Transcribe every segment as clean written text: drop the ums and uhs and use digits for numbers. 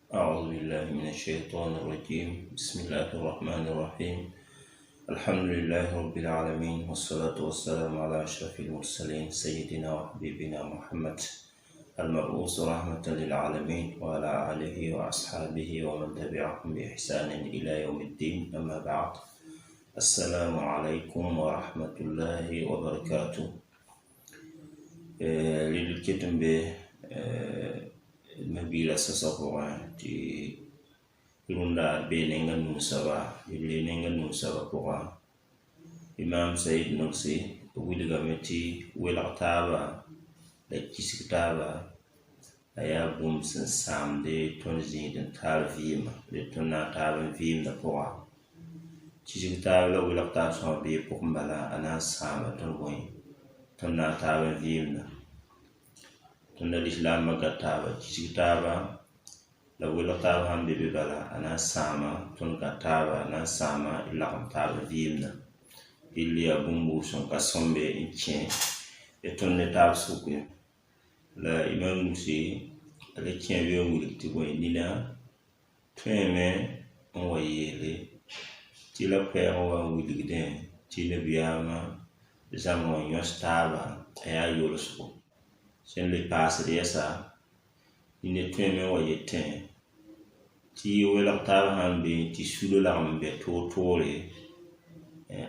أعوذ بالله من الشيطان الرجيم. بسم الله الرحمن الرحيم. الحمد لله رب العالمين، والصلاة والسلام على أشرف المرسلين سيدنا وحبيبنا محمد المبعوث رحمة للعالمين، وعلى آله وأصحابه ومن تبعهم بإحسان إلى يوم الدين. أما بعد، السلام عليكم ورحمة الله وبركاته. للكتم mabila sasakora ti runda benenga nusaba ilenenga nusaba pora Imam Said Nursi wilga meti wilataba da kisikitaba aya bum sin samde tonzi den talvima de tonna taban vim da pora kisikitaba la wilata so be pokmbala ana sama tongoy tonna taban vim na tunda l'islam magataba kisikitaba la wilataba hambe bala ana sama ton kataba ana sama ila taba vimna ili abumbu son kasombe inchen et ton etab suku la imam musi ale tien wiyo wuliti boy nina tweme on wayele ti la père wa wuligden ti le biyama zamon yostaba aya yolso sen le passe de ça ine tweme wa yeten ti wela tar hambe ti sulo la hambe totore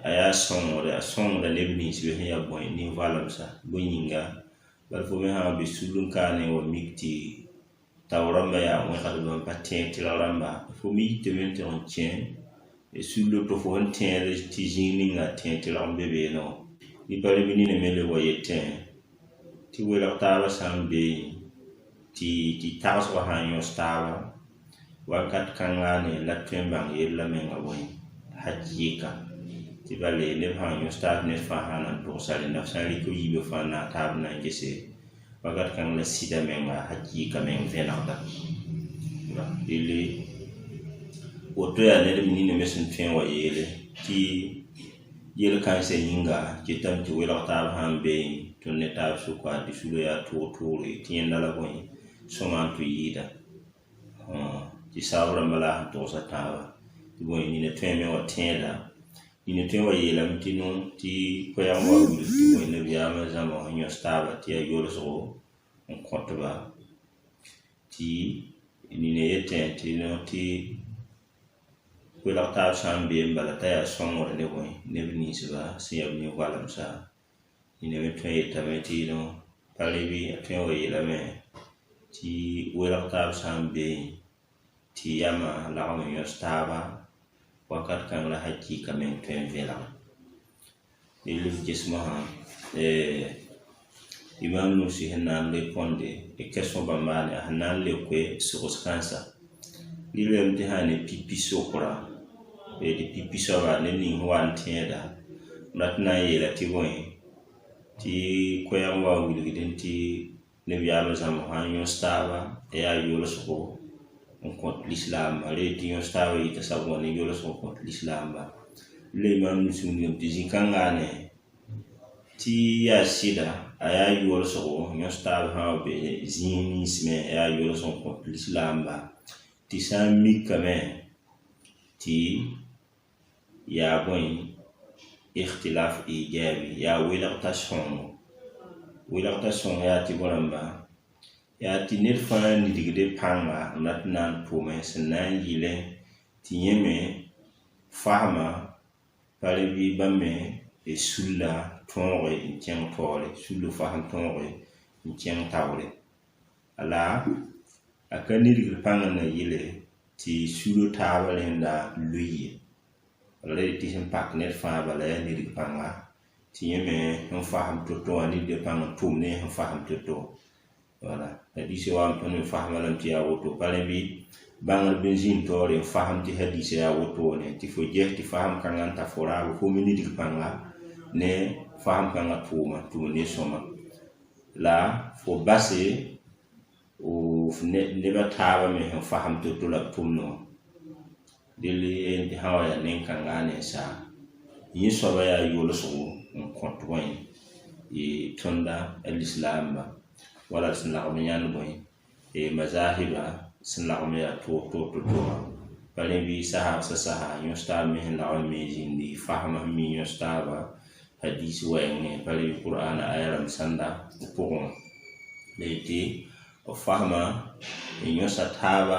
aya son da lebni si be ya boy ni valam sa boyinga bal fo me hambe sulun kane wa mikti tawramba ya mo khadba patin ti ramba fo mi te mente on tien e sulo to fo on tien ti jini nga tien ti rambe be no ni pare bini ne mele wa yeten ti wela taba sambe ti taso hanyo staba wakat kangane la twembang yella menga boy hajika ti bale le hanyo start ne fa hanan to sale na sali ko yibe fa na tab na gese wakat kang la sida menga hajika men venada ili oto ya ne mi ne mesun twen wa yele ti yel kan se yinga ti tam ti wela taba hambe to ne tab su kwa di sulo ya to tienda la boy soman tu yida ti sabra mala to sa tawa ti boy ni ne tweme wa tienda ni ne twen wa yela mtino ti ko ya wa wul ti boy ne biya ma zama nyo staba ti ya yoro so on kotba ti ni ne yeten ti no ti ko la ta sambe mbala ta ya songo ne boy ne ni siba si ya ni wala msa ine metwe tameti no palibi atwen wa yela me ti wela tab sambe ti yama la mo yostaba wakat kan la haji kamen twen vela ilu jisma imam no si hanan le ponde e question bambane hanan le kwe sukoskansa ilu mti hani pipi sokora e di pipi sora ne ni wan tienda natna yela ti boy ti koyam wa wuligden ti ne biya zam hanyo staba ya yolo so on compte l'islam ale ti yon staba ita sabo ne yolo so compte l'islam ba le man musulmi ti zikangane ti ya sida aya yolo so yon staba ha be zinisme ya yolo so compte l'islam ba ti sami kame ti ya boy اختلاف إيجابي يا ويلغتاسون يا تبولمبا يا تنرفان نديجدي بانغا ناتنان بومي سنان يلي تيمي فاهما بالبي بامي سولا تونغي انتيان توري سولو فاهم تونغي انتيان تاوري ألا أكنيري بانغا يلي تي سولو تاوري ندا لوي already ti pak net fa bala ni ri panga ti yeme on faham to ani de panga tumne on faham to wala hadisi wa on faham lam ti awoto pale bi bangal benzin to re faham ti hadisi ya woto ne ti fo je ti faham kanga ta fora ko mi ni ri panga ne faham kanga tumne soma la fo base o ne ba tawa me on faham to la tumno dili en hawa ya nen kangane sa yin soba ya yolo so on kontwin e tonda al-islam wala sunna ko nyan boy e mazahiba سنلعم يا تو بلين بي سها سها يستعب مهن لعم ميزين دي فهم مين يستعب حديث وين بلين القرآن آية مسندا بقوم ليتي وفهم يستعب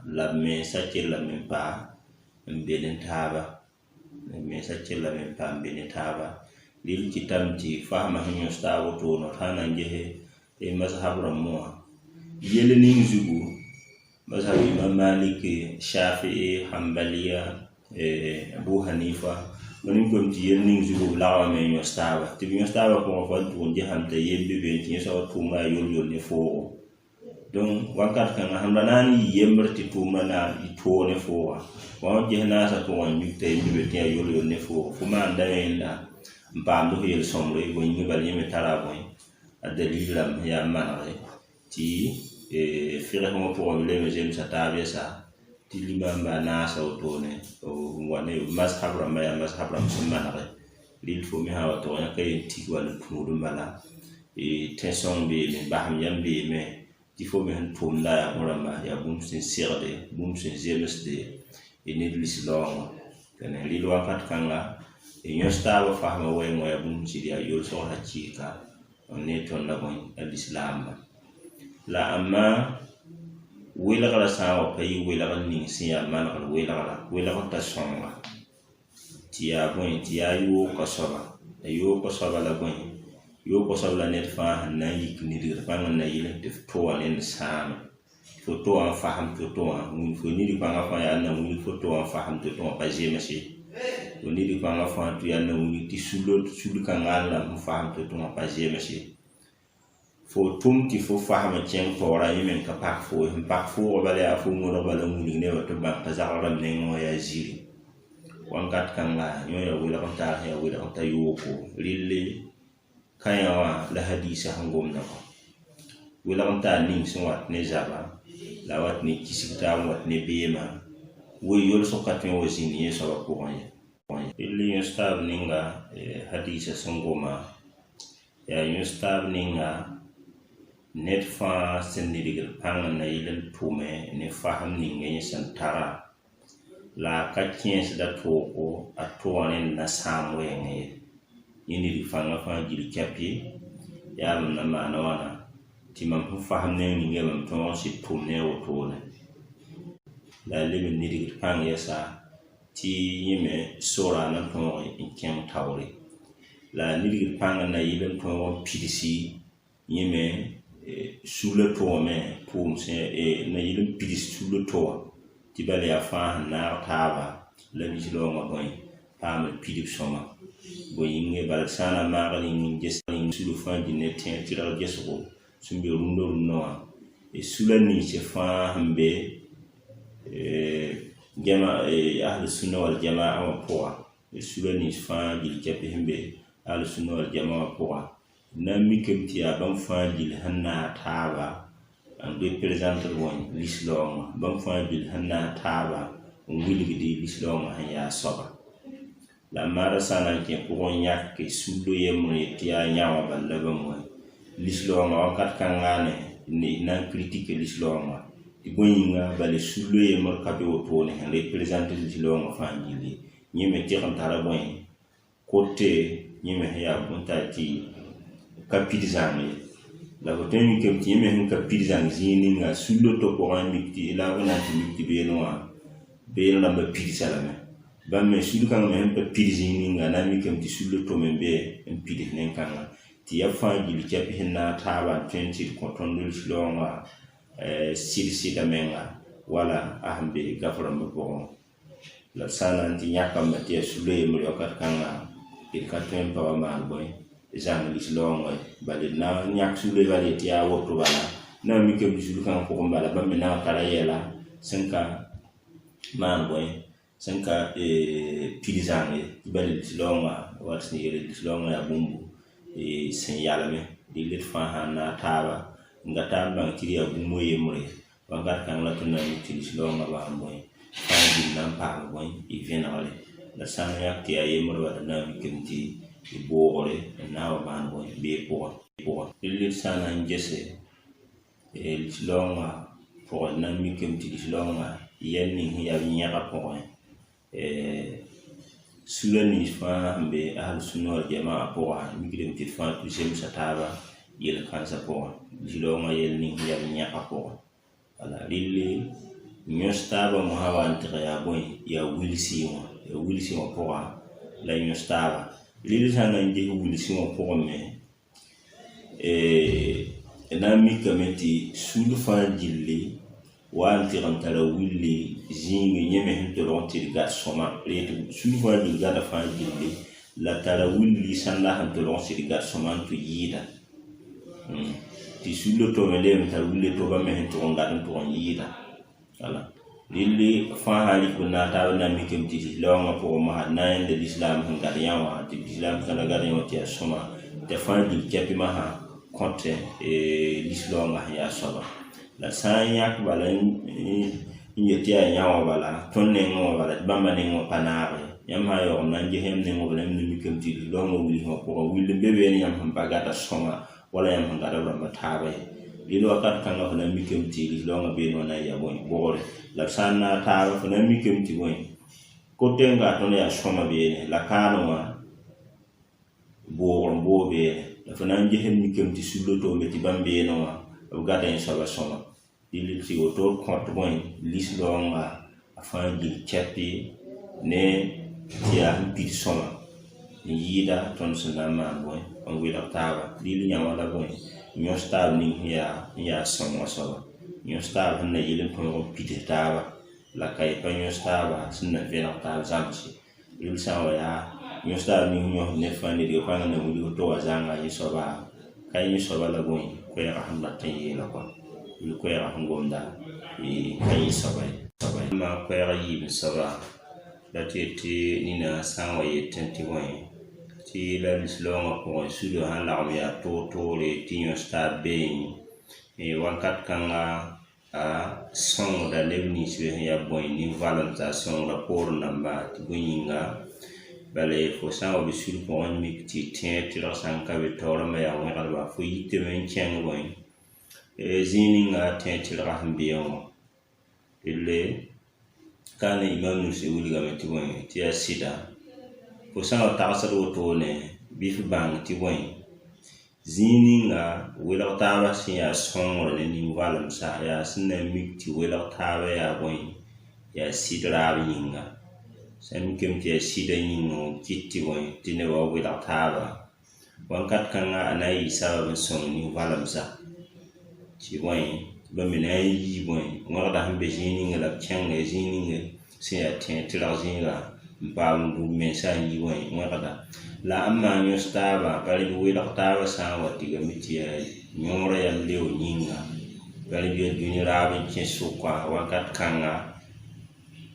لمن سكيل لمن با مبين تابا من سكيل لمن با مبين تابا ليل كتام تي فهم يستعب تو نحنا نجه مذهب رموه يلنين زبو مذهب إمام مالك شافعي حنبلية أبو حنيفة ونقول يلنين زبو لا من يستعب تبي يستعب كم فات ونجهم تيجي بينتي يسوى توما يول نفوه دون وقت كان همداني يمرت توما نا يتوه نفوه وانجهنا ساتوان يكتي بينتي يول نفوه فما عندنا لا مبامدو هي السمرة ويني بالي مترابوين الدليل لم يا مانغي تي فيره mo pour le mejem sa tabia sa ti limamba na sa otone o wane mazhab rama ya mazhab ram sunna lil fo mi hawa to ya kay ti wala tudu mala tension be me baham yam be me ti fo mi han tum la ya rama ya bum sincere bum sincere ne l'islam kana lil wakat kanga nyosta wa fahma way mo ya bum ci ya yo so hakika on ne ton la bon l'islam la amma wela kala sawa pay wela kan ning siya man kala wela kan ta songa tiya bon tiya yo ko soba la bon yo ko soba la net fa na yik ni dir fa na yile de to alen sam to to an faham to mun fo ni di fa fa ya na mun fo to an faham to pa jema si to ni di fa fa to ya na mun ti sulu kan ala mu faham to pa jema si fo tum ti fo fahama chen tora yemen ka pak fo bale a fo mo bale mu ni ne wato ba ta zara ne ngo ya jiri wankat kan la yo ya wila kan ta ya wila kan ta yoko lille kaya wa la hadisa hangom na ko wila kan ta ning so wat ne zaba la wat ni kisikta wat ne bema wo yol so katme wo zini so ko ya lille yo stab ninga hadisa sangoma ya yo stab ninga net fa sendi digal pangan na yilen tume ne faham ni ngene santara la kakien da toko atwane na samwe nge yini di fanga fa jili kapi ya na mana wana timam faham ne ni ngam to si tumne o tone la lebe ni digal pang yasa ti yime sora na to in kem tawri la ni digal pangan na yilen to pidisi yime sous le toit mais pour c'est na yilum pidis sous le toit ti bale ya fa na taba la bi lo ma boy pam pidip soma boy nge bal sana ma gali ngi jesni sous le fa di ne tin ti dal jeso sumbe rundo no e sous la ni se fa hambe jama ahli sunna wal jamaa wa poa e sous la ni fa di kepe hambe ahli sunna wal jamaa wa poa na mikem ti ya bam fajil hanna taba an be presenter won l'islam bam fajil hanna taba on wilgidi l'islam han ya soba la mara sana ke ko nyak ke sudo yemre ti ya nyawa balla bam l'islam wa kat kangane ni na critique l'islam ti goyinga bale sudo yemre ka be woto ne han representer l'islam fajili nyeme ti kan tara boy côté nyeme ya bunta ti kapitizangi la boteni kem ti me hin kapitizangi zini nga sulo to ko andikti la wana ti be no na ba pitizala me ba me sulo kan me pa pitizini nga na mi kem ti sulo to me be en pitid nen kan ti ya fa gi ti pe hinna ta ba 20 ko ton dul sulo nga silsi da menga wala ahambe gafara mo ko la sana anti nyakam ma ti sulo e mo yokat kan il ka tempa wa ma boy jang l'islam bale na nyak sule bale ti a woto bala na mi ke bisul kan ko bala ba me na kala yela senka man boy senka pilizange bale l'islam wat ni l'islam ya bumbu sen yala me di let fa hana taba ngata bang ti ya bumbu yemre wangar kan la tuna ni l'islam ba boy fa di nan pa boy i venale la sana ya ti ay yemre wa na mi ke ti ibore na wa ban boy be po illi sana ngese el longa pour na mi kem ti longa yenni ya nyaka pour sura ni fa be ahlu sunna wal jamaa pour mi kem ti fa tu sem sataba yel kansa pour longa yenni ya nyaka pour ala lille nyostaba mo hawa ntira ya boy ya wilisi mo pour la nyostaba lille sana nje wilisi mo pour me na mi kameti sulu fa jilli wa antiran tara willi jingi nyeme hintoro tirga soma retu sulu fa jilli da fa jilli la tara willi sanda hintoro tirga soma to yida ti sulu to mele mta willi to ba me hintoro ngadan to yida ala lilli fa hali kunna ta na mi kameti lawa ko ma na inde islam ngada yawa ti islam kana ngada yawa ti soma te fa jilli kepi ma ha konte l'islam ya soba la sanya bala nyeti ya nyawa bala tonne ngo bala bamba ne ngo panare yamma yo nanje hem ne ngo bala mi kemti lo ngo wili ho ko wili bebe ni yam bagata soma wala yam ngada bamba tabe lilo akat kanga fana mi kemti lo ngo be no na ya boy bore la sanna tabe fana mi kemti boy ko tenga tonne ya soma be la kano ma bo be fana njehem ni kemti sulo to meti bambe no wa gata en sala soma dili ti oto compte boy lis longa afan di chapi ne tia pi soma yida ton sunama boy on wila tawa dili nyawala boy nyo star ni ya soma sala nyo star na yile ko pite tawa la kai pa nyo star ba sunna vela tawa zamsi dili sawa ya nyo star ni nyo ne fani de kwa na wuli to wazanga yisoba kai yisoba la boy ko ya rahmat tayi la ko ko ya rahngomda kai yisoba ma ko ya yib soba la tete ni na sanwa ye 21 ti la lislonga ko sudo han la ya to le tinyo star be wakat kanga a song da levni swe ya boy ni valentation rapport namba ti bunyinga bale fo sa o bisul ko on mi ti tien ti la san ka be to ma ya wa ba fo yite men chen boy zini nga tien ti la hambi on ile kana imam se wuli ga meti boy ti asida fo sa o ta sa do to ne bif bang ti boy zini nga wela ta ba si ya son ne ni walam sa ya sinna mi ti wela ta ba ya boy ya sidra bi nga sam kem ti sida nyingo kitti boy tine wa wila taba wankat kanga anai sababu son ni walamsa ci boy ba minai boy ngorda hambe jini ngala changa jini se ya tin tira zinga ba ndu mensa yi boy ngorda la amma nyo staba bali wila taba sa wati ga miti ya nyora ya leo nyinga bali bi duni rabi chen sukwa wankat kanga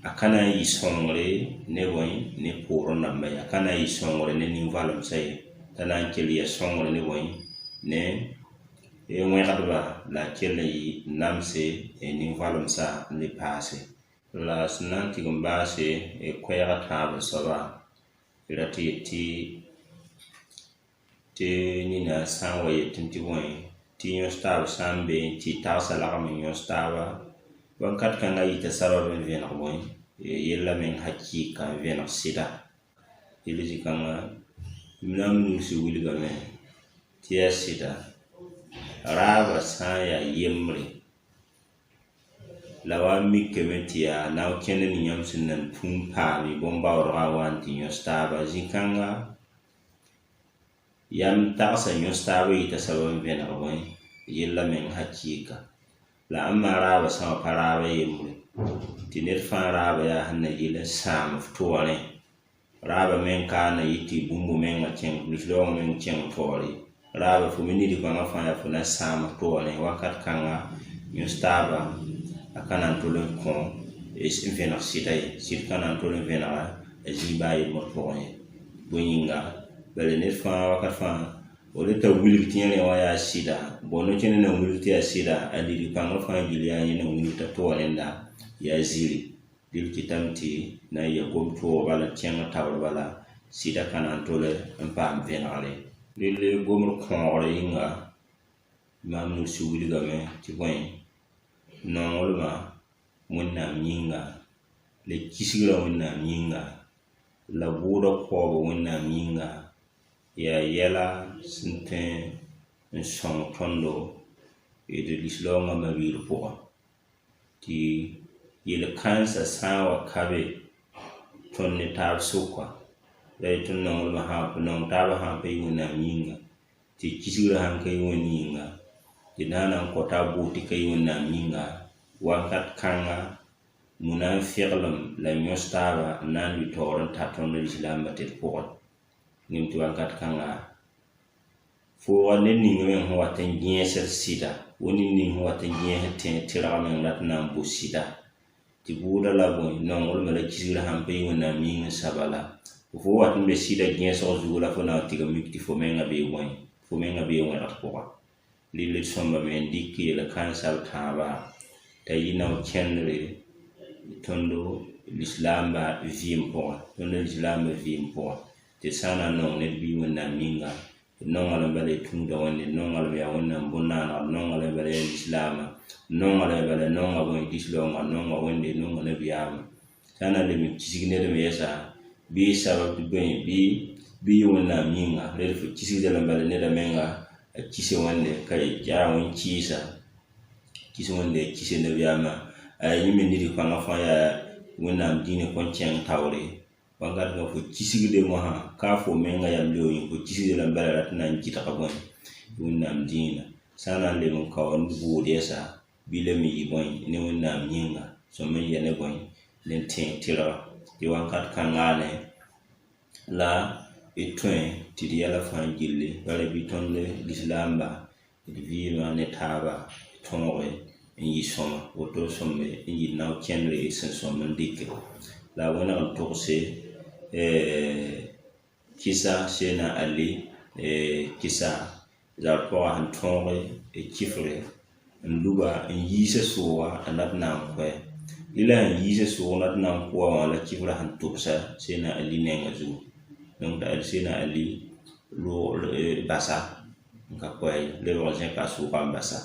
akana yi songre ne boy ne poro namba ya akana yi songre ne ni valam say tanan keli ya songre ne boy ne e ngwe kadba la keli namse e ni valam sa ne passe la snanti gombase e kwera table saba irati ti ni na sanwa ye 21 ti nyo star sambe ti tasa la kam nyo star wankat kanga ita sababu vena boy yella men hakika vena sida iliji kanga minam nusi wuliga men tia sida raba saya yemri lawa mikke metia na kene ni nyamsin nan pumpa mi bomba rawanti nyostaba zikanga yam tasa nyostaba ita sababu vena boy yella men hakika la amma raba sama paraba yemri tinir fa raba ya hanna yila sam ftore raba men kana yiti bumbu men ngachen lislo men chen fori raba fu minidi kwa fa ya funa sam ftore wakat kanga nyustaba akana tolen kon es infena sitai sit kana tolen vena ajiba yi mo fori bunyinga bele ne fa wakat fa ole ta wuli tiene wa ya sida bono chene na wuli tia sida adiri kanga fa gilia ni na wuli ta to walenda ya zili dil kitamti na ya gomto bala tianga tawr bala sida kana tole empam venale dil gomro khore inga mamnu suwili game ti boy nongolma wẽnnaam yĩnga la kisgra wẽnnaam yĩnga la bʋʋda kɔɔba wẽnnaam yĩnga yaa yɛla sẽn tõe n sõng tõndo d lislaoongã mabiir pʋgã tɩ yel-kãensã sã n wa ka be tõnd ne taab sʋka la y tõnd nong taabã sãn pa yɩ wẽnnaam yĩnga tɩ kisgrã sãn ka yɩ wẽnd yĩnga tɩ na n kõ t'a bʋʋd tɩ ka yɩ wẽnnaam yĩnga wakat kãnga mũna n fɩglem la yõs taaba n na n lʋɩ taoor n ta tõnd lislaambã tɩ d pʋgẽ nim tɩ wakat kãnga fooga ned ning meng sẽn wat n gẽesd sɩda wa nin ning sẽn wat n gẽesd tẽrga meng la tɩ na n bo sɩda tɩ bʋʋda la bõe nonglmã la kisgrã sãn pa yɩ wẽnnaam yĩng n saba la fo wat n be sɩda gẽesg zugu la fo na n tɩg mik tɩ fo menga bee bõe fo menga bee wẽrg pʋga rɩl d sõmba me n dɩk yel-kãensã b tãabã t'a yɩ nao kẽndre tõndo lislaambã vɩɩm pʋgã tõndo lislaambã vɩɩm pʋgã tɩ sã n na n nong ned bɩ wẽnnaam yĩnga d nonga bala y tũuda wẽnde d nonga lame yaa wẽnnaam bõn-naanegd d nonga lame bala yaa lislaamã d nonga lame bala nonga bõe lislaoongã nonga wẽnde nonga nabiyaamã sã n na n leme kisg ned me yɛsa bɩ sabab tɩ bõe bɩ yɩ wẽnnaam yĩnga rel fo kisgda la bala neda menga a kise wẽnde ka yaa wẽn kɩɩsa kis wẽnde a kise nabiyaamã yẽ me ned pãngã fãa yaa wẽnnaam dĩinã kõn kẽng taoore wãnkat ka fo kisgde mosã ka fo menga yam leo yĩng fo kisgde la bala ra tɩ na n gɩtga bõe wẽnnaam dĩinã sã n na n lem n ka wa bʋʋd yɛsa bɩ lame yɩ bõe ne wẽnnaam yĩnga sõm n yɛ ne bõe ne tẽeg tɩrga tɩ wãnkat kãngaane la d tõe tɩ d yɛla fãa gilli bara bɩ tõnd lislaamba d vɩɩmã ne taaba tõoge n yɩ sõma woto sõmbe n yɩ nao kẽndre sẽn sõm n dɩke la wẽneg n togse kɩsa Seena Ali kɩsa zab pʋga sẽn tõoge kɩfre n luba n yiisa sʋʋga n dat na n kʋɛ rɩla sẽn yiisa sʋʋg dat na n kʋa wã la kɩfrã sẽn tʋbsa Seena Ali nengã zugu donc Seena Ali basa n ka kʋɛ lebg zẽka a sʋʋga n basa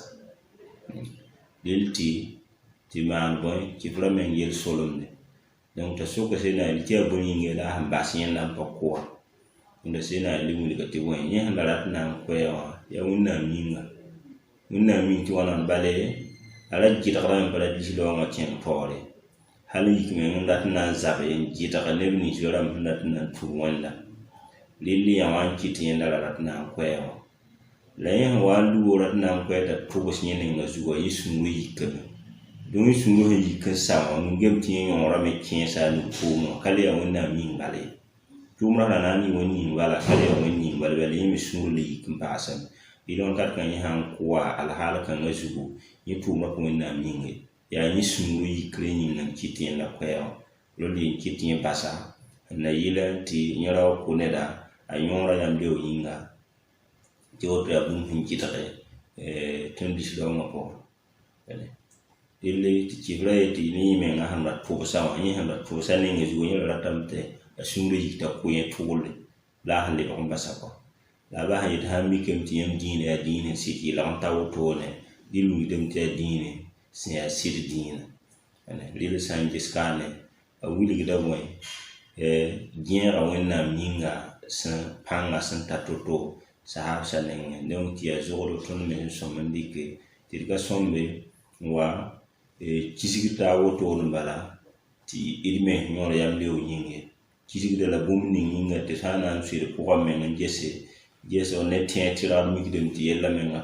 rel tɩ maan bõe kɩfrã meng yel solemde donc t'a soka Seena Ali tɩ yaa bõe yĩnga la sẽn bas yẽnda n pa kʋa tunda Seena Ali wilga tɩ bõe yẽ sẽn la rat n na n kʋɛ wã yaa wẽnnaam yĩnga wẽnnaam yĩng tɩ wãna bale a ra gɩdgrame pa ra lislaoongã kẽng taoore hal yik meng n dat n na n zabe n gɩdga neb nins rãmb sẽn dat n na n tug wẽnda rɩl yã wã n kɩt yẽnda la rat n na n kʋɛ wã la yẽ sẽn wa n lugo rat n na n kʋɛ t'a tʋgs yẽ ninga zugã yẽ sũurã yikame donc yẽ sũurã sẽn yik n sa wã wingame tɩ yẽ yõorame kẽesa a nug-koomã ka le yaa wẽnnaam yĩng bale tʋʋmrã ra na n yɩ wẽnd yĩng bala ka le yaa wẽnd yĩng bala bala yẽ me sũur la yik n paasame rɩl wãnkat kã yẽ sãn kʋa alhaal kãngã zugu yẽ tʋʋmã pa wẽnnaam yĩnge yaa yẽ sũurã yikre yĩng n kɩt yẽnda kʋɛ wã rel yẽ kɩt yẽ basa n na yɩla tɩ yẽ ra wa kʋ neda a yõora yãmb leo yĩnga tɩ woto yaa bũmb sẽn gɩtge tõnd lislaoongã pʋgẽ rel tɩ kɩfrã ye tɩ ne yẽ menga sẽn ra tʋbsa wã yẽ sẽn ra tʋbsa nengã zugu yẽ ra ratame tɩ a sũurã yik t'a kʋ yẽ tʋʋle la a sẽn lebg n basa kɔ la a bas n yet sãn mikame tɩ yãmb dĩinã yaa dĩin sẽn sɩd yɩlg n ta wotone dɩ lũgdame tɩ yaa dĩine sẽn yaa sɩd dĩinã rel sã n ges kaane a wilgda bõe gẽega wẽnnaam yĩnga sẽn pãnga sẽn ta to-to sahabsã nengẽ donc tɩ yaa zogdo tõnd me sẽn sõm n dɩke tɩ d ka sõmbe n wa kisg taa wotone bala tɩ d me yõor yam leo yĩnge kisgda la bũmb ning yĩnga tɩ sã n na n soɩd pʋgã meng n gesg ne tẽeg tɩrgd mikdame tɩ yella menga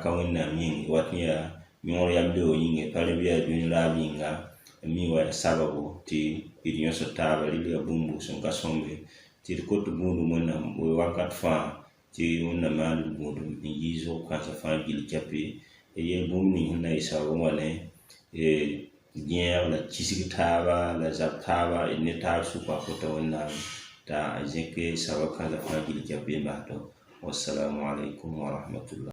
ka wẽnnaam yĩnge wat n yaa yõor yam leo yĩnge pa reb yaa dũni raam yĩnga mi wa sababu tɩ d yõsd taaba rɩl yaa bũmb sẽn ka sõmbe tɩ d kot bũudum wẽnnaam wakat fãa tɩ wẽnnaam maan d bũudum n yɩ zʋg kãnsã fãa gil kɛpe yel bũmb ning sẽn na yɩ sabab n wa ne gẽeg la kisg taaba la zab taaba d ne taab sʋka kota wẽnnaam t'a zẽk sabab kãnsã fãa gil kɛpe n basdɔ wassalamu alaikum warahmatullah